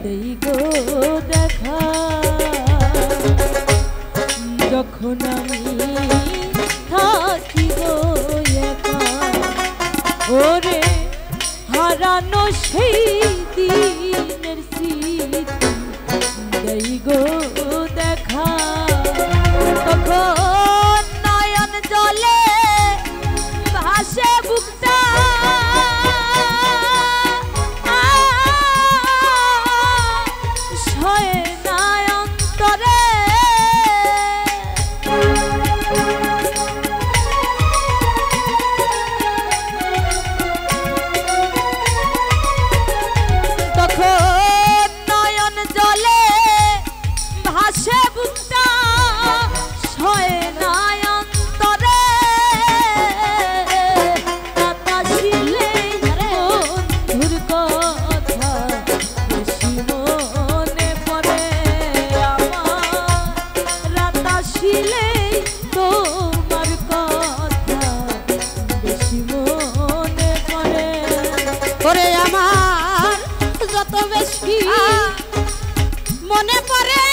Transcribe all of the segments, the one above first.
দেই গো দেখা যখন আমি থাকি গো একা ওরে হারানো সেই দিনের স্মৃতি দেই গো দেখা তখন নয়ন জলে ভাসে বুকটা সয়ে না অন্তরে তখন নয়ন জলে ভাসে বুকটা সয়ে না অন্তরে বাতাসিলে বন্ধুর কথা বেশি মনে পড়ে আমার বাতাসিলে তোমার কথা বেশি মনে পড়ে ওরে আমার যত বেশি মনে পড়ে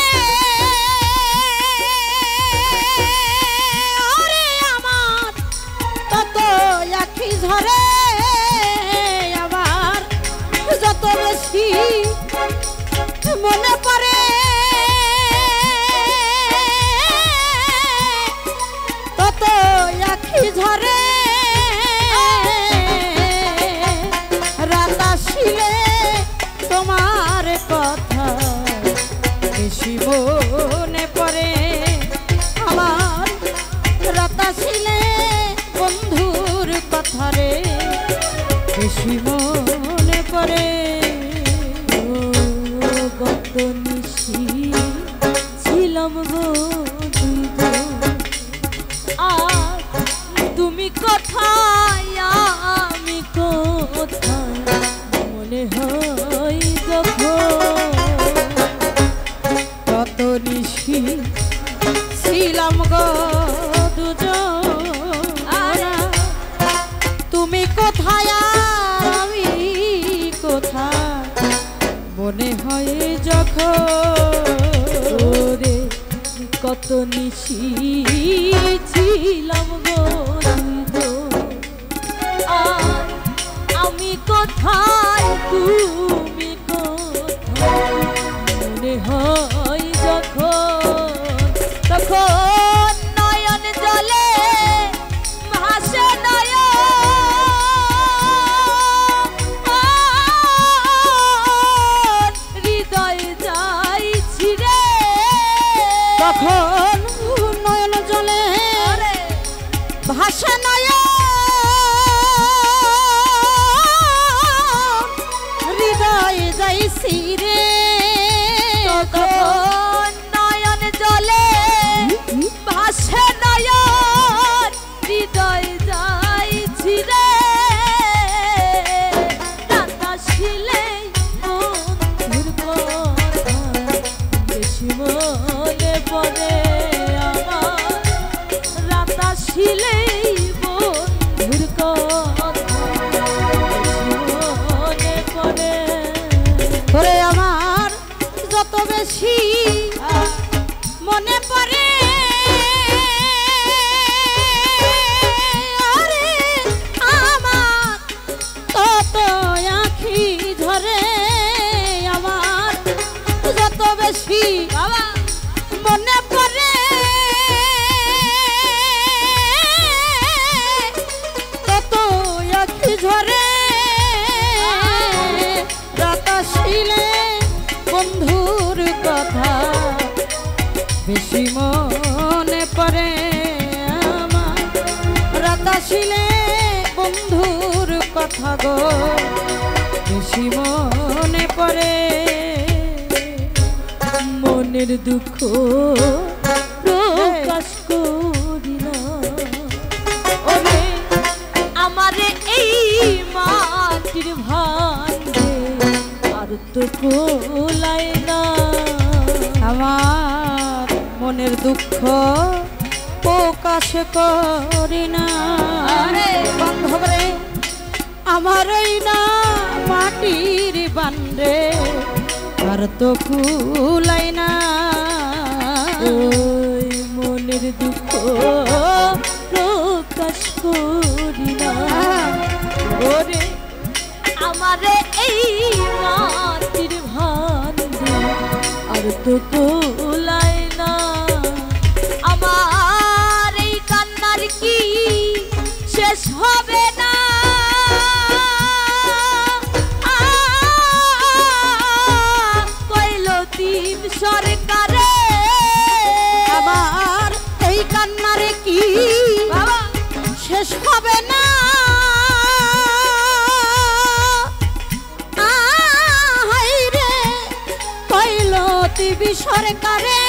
ওরে আমার তত আখি ঝরে আমার যত বেশি মনে পড়ে তত আখি ঝরে রাত আসিলে তোমার কথা বেশি মনে পড়ে আমার রাত আসিলে বন্ধুর কথা রে বেশি মনে পড়ে কত নিশি ছিলাম গো আর তুমি কোথায় আমি কোথায় মনে হয় যখন কত নিশি ছিলাম গো দুজন তুমি কোথায় আর আমি কোথায় মনে হয় যখন ওরে কত নিশি ছিলাম গো আর আমি কোথায় তুমি কোথায় মনে হয় যখন তখন নয়ন জলে ভাসে নয়ন হৃদয় যাই ছিড়ে তখন নয়ন জলে ভাসে নয়ন হৃদয় যাইছি রে তখন নয়ন জলে ভাসে নয়ন হৃদয় যাই ছিড়ে রাত আসিলে বন্ধুর কথা বেশি মনে পড়ে আমার রাত আসিলে বন্ধুর কথা বেশি মনে পড়ে ওরে আমার যত বেশি মনে পড়ে ওরে আমার তত আখি ঝরে আমার যত বেশি মনে পড়ে তত আখি ঝরে রাত আসিলে বন্ধুর কথা বেশি মনে পড়ে আমার রাত আসিলে বন্ধুর কথা গো বেশি মনে পড়ে মনের দুঃখ প্রকাশ করি না ওরে আমারে এই মাটির ভান্ডে আর তো কোলায় না আমার মনের দুঃখ প্রকাশ করি না বান্ধব রে আমার এই না মাটির বান্ডে আর তো কুলাই না। ওই মনের দুঃখ প্রকাশ করি না ওরে আমারে এই মাটির ভান্ডে আর তো কুলাই না। আমার এই কান্নার কি শেষ হবে না। কইলতিম সরকারে আমার এই কান্নারে কি শেষ হবে না। হায় রে কইলতিম সরকারে